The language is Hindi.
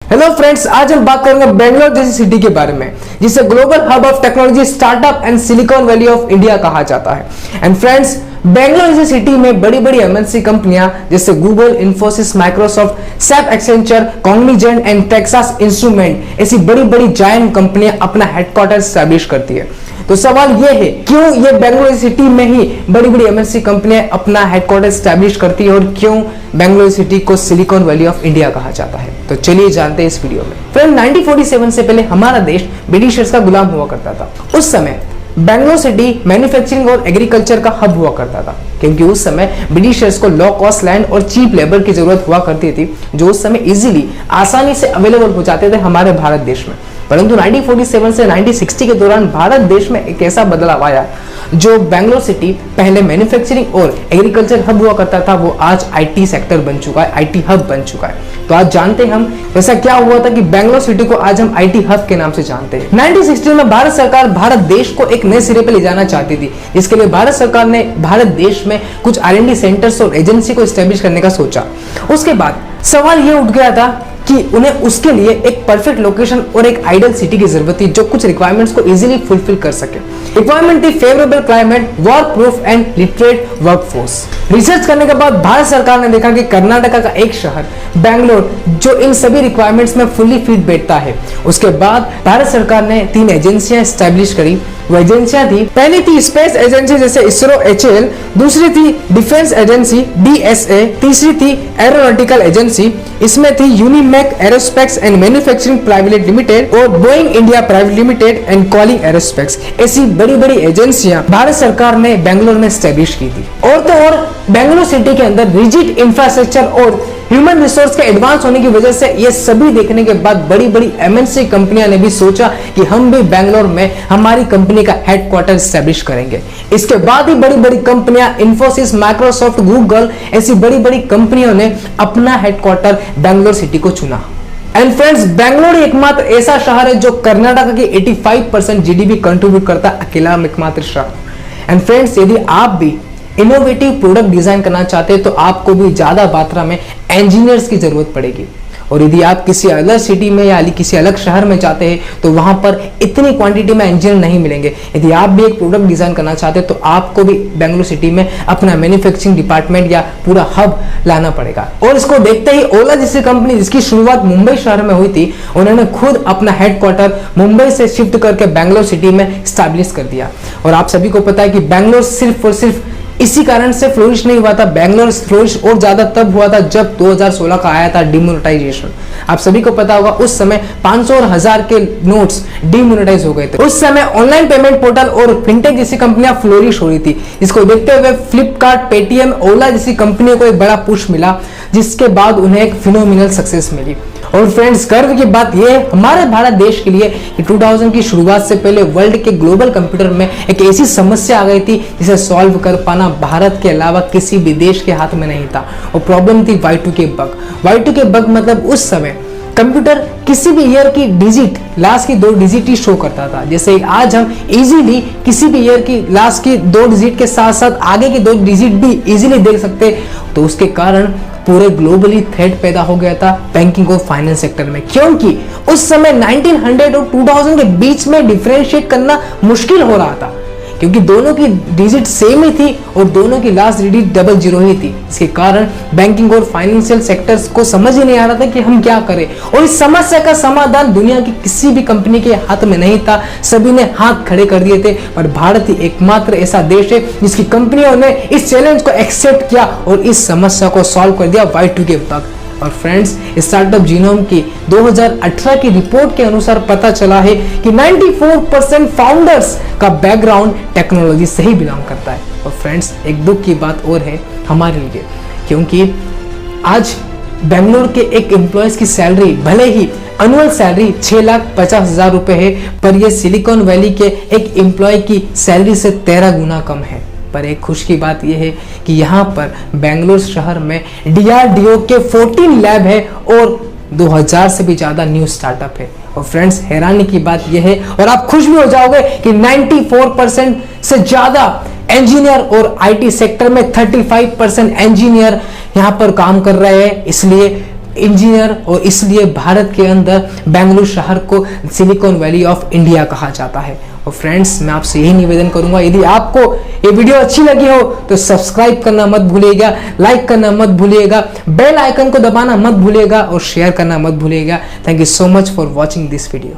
हेलो फ्रेंड्स, आज हम बात करेंगे बेंगलोर जैसी सिटी के बारे में जिसे global hub of technology, startup and silicon valley of India कहा जाता है। एंड फ्रेंड्स, बेंगलोर जैसी सिटी में बड़ी बड़ी एमएनसी कंपनियां जैसे Google, Infosys, Microsoft, SAP Accenture, Cognizant and Texas instrument ऐसी बड़ी बड़ी जायंट कंपनियां अपना हेडक्वार्टर एस्टैब्लिश करती है। तो सवाल यह है, क्यों ये बेंगलोर सिटी में ही बड़ी बड़ी एमएनसी कंपनियां अपना हेडक्वार्टर एस्टैब्लिश करती है और क्यों बेंगलोर सिटी को सिलिकॉन वैली ऑफ इंडिया कहा जाता है? तो चलिए जानते हैं इस वीडियो में। फ्रेंड, 1947 से पहले हमारा देश ब्रिटिशर्स का गुलाम हुआ करता था। उस समय बेंगलोर सिटी मैन्युफैक्चरिंग और एग्रीकल्चर का हब हुआ करता था, क्योंकि उस समय ब्रिटिशर्स को लो कॉस्ट लैंड और चीप लेबर की जरूरत हुआ करती थी, जो उस समय इजीली आसानी से अवेलेबल हो जाते थे हमारे भारत देश में। परंतु 1947 से 1960 के दौरान भारत देश में एक ऐसा बदलाव आया जो बेंगलोर सिटी पहले मैन्युफैक्चरिंग और एग्रीकल्चर हब हुआ करता था, वो आज आईटी सेक्टर बन चुका है, आईटी हब बन चुका है। तो आज जानते हैं हम ऐसा क्या हुआ था कि बेंगलोर सिटी को आज हम आईटी हब के नाम से जानते हैं। 1960 में भारत सरकार भारत देश को एक नए सिरे पर ले जाना चाहती थी। इसके लिए भारत सरकार ने भारत देश में कुछ R&D सेंटर्स और एजेंसी को एस्टेब्लिश करने का सोचा। उसके बाद सवाल यह उठ गया था कि उन्हें उसके लिए एक परफेक्ट लोकेशन और एक आइडियल सिटी की जरूरत थी जो कुछ रिक्वायरमेंट्स को इजीली फुलफिल कर सके। रिक्वायरमेंट थी favourable climate, work proof and literate workforce. Research करने के बाद भारत सरकार ने देखा कि कर्नाटका का एक शहर बेंगलोर जो इन सभी रिक्वायरमेंट्स में फुल्ली फिट बैठता है। उसके बाद भारत सरकार ने 3 एजेंसियां एस्टैब्लिश करी। वो एजेंसियां थी, पहली थी स्पेस एजेंसी जैसे इसरो HAL, दूसरी थी डिफेंस एजेंसी DSA, तीसरी थी एरोनॉटिकल एजेंसी, इसमें थी Unimac aerospace and manufacturing private limited और Boeing India private limited and Collins aerospace. ऐसी बड़ी बड़ी एजेंसियां भारत सरकार ने बेंगलोर में एस्टैब्लिश की थी। और तो और बेंगलोर सिटी के अंदर रिजिड इंफ्रास्ट्रक्चर और ह्यूमन रिसोर्स के एडवांस होने की वजह से ये सभी देखने के बाद बड़ी बड़ी एमएनसी कंपनियां ने भी सोचा कि हम भी बेंगलोर में हमारी कंपनी का हेडक्वार्टर एस्टैब्लिश करेंगे। इसके बाद ही बड़ी बड़ी कंपनियां इन्फोसिस, माइक्रोसॉफ्ट, गूगल ऐसी बड़ी बड़ी कंपनियों ने अपना हेडक्वार्टर बेंगलोर सिटी को चुना। एंड फ्रेंड्स, बेंगलोर एकमात्र ऐसा शहर है जो कर्नाटक की 85% जीडीपी कंट्रीब्यूट करता है, अकेला एकमात्र शहर। एंड फ्रेंड्स, यदि आप भी इनोवेटिव प्रोडक्ट डिजाइन करना चाहते हैं तो आपको भी ज्यादा मात्रा में इंजीनियर्स की जरूरत पड़ेगी। और यदि आप किसी अलग सिटी में या किसी अलग शहर में जाते हैं तो वहां पर इतनी क्वांटिटी में इंजीनियर नहीं मिलेंगे। यदि आप भी एक प्रोडक्ट डिजाइन करना चाहते हैं तो आपको भी बेंगलोर सिटी में अपना मैन्युफैक्चरिंग डिपार्टमेंट या पूरा हब लाना पड़ेगा। और इसको देखते ही ओला जैसी कंपनी जिसकी शुरुआत मुंबई शहर में हुई थी, उन्होंने खुद अपना हेडक्वार्टर मुंबई से शिफ्ट करके बेंगलोर सिटी में स्टैब्लिश कर दिया। और आप सभी को पता है कि बेंगलोर सिर्फ और सिर्फ इसी कारण से फ्लोरिश नहीं हुआ था। बेंगलोर फ्लोरिश और ज्यादा तब हुआ था जब 2016 का आया था डिमोनेटाइजेशन। आप सभी को पता होगा उस समय 500 और 1000 के नोट्स डिमोनेटाइज हो गए थे। उस समय ऑनलाइन पेमेंट पोर्टल और फिनटेक जैसी कंपनियां फ्लोरिश हो रही थी। इसको देखते हुए फ्लिपकार्ट, पेटीएम, ओला जैसी कंपनियों को एक बड़ा पुश मिला, जिसके बाद उन्हें एक फिनोमिनल सक्सेस मिली। और फ्रेंड्स, गर्व की बात यह है हमारे भारत देश के लिए कि 2000 की शुरुआत से पहले वर्ल्ड के ग्लोबल कंप्यूटर में एक ऐसी समस्या आ गई थी जिसे सॉल्व कर पाना भारत के अलावा किसी भी देश के हाथ में नहीं था। और प्रॉब्लम थी Y2K बग। Y2K बग मतलब उस समय कंप्यूटर किसी भी ईयर की डिजिट, लास्ट की 2 डिजिट ही शो करता था। जैसे आज हम इजीली किसी भी ईयर की लास्ट की 2 डिजिट के साथ साथ आगे की 2 डिजिट भी इजीली देख सकते। तो उसके कारण पूरे ग्लोबली थ्रेट पैदा हो गया था बैंकिंग और फाइनेंस सेक्टर में, क्योंकि उस समय 1900 और 2000 के बीच में डिफरेंशिएट करना मुश्किल हो रहा था, क्योंकि दोनों की डिजिट सेम ही थी और दोनों की लास्ट डिजिट 00 ही थी। इसके कारण बैंकिंग और फाइनेंशियल सेक्टर्स को समझ ही नहीं आ रहा था कि हम क्या करें। और इस समस्या का समाधान दुनिया की किसी भी कंपनी के हाथ में नहीं था, सभी ने हाथ खड़े कर दिए थे। पर भारत ही एकमात्र ऐसा देश है जिसकी कंपनियों ने इस चैलेंज को एक्सेप्ट किया और इस समस्या को सॉल्व कर दिया, Y2K बग। और फ्रेंड्स, स्टार्टअप जीनोम की 2018 की रिपोर्ट के अनुसार पता चला है कि 94% फाउंडर्स का बैकग्राउंड टेक्नोलॉजी से ही बिलोंग करता है। और फ्रेंड्स, एक दुख की बात और है हमारे लिए, क्योंकि आज बेंगलोर के एक एम्प्लॉयज की सैलरी भले ही एनुअल सैलरी 6,50,000 रुपए है, पर यह सिलिकॉन वैली के एक एम्प्लॉय की सैलरी से 13 गुना कम है। पर एक खुश की बात यह है कि यहाँ पर बेंगलोर शहर में DRDO के 14 लैब है और 2000 से भी ज्यादा न्यू स्टार्टअप है। और फ्रेंड्स, हैरानी की बात यह है और आप खुश भी हो जाओगे कि 94% से ज्यादा इंजीनियर और आईटी सेक्टर में 35% इंजीनियर यहाँ पर काम कर रहे हैं। इसलिए इंजीनियर, और इसलिए भारत के अंदर बेंगलुरु शहर को सिलिकॉन वैली ऑफ इंडिया कहा जाता है। और फ्रेंड्स, मैं आपसे यही निवेदन करूंगा, यदि आपको ये वीडियो अच्छी लगी हो तो सब्सक्राइब करना मत भूलिएगा, लाइक करना मत भूलिएगा, बेल आइकन को दबाना मत भूलिएगा और शेयर करना मत भूलिएगा। Thank you so much for watching this video.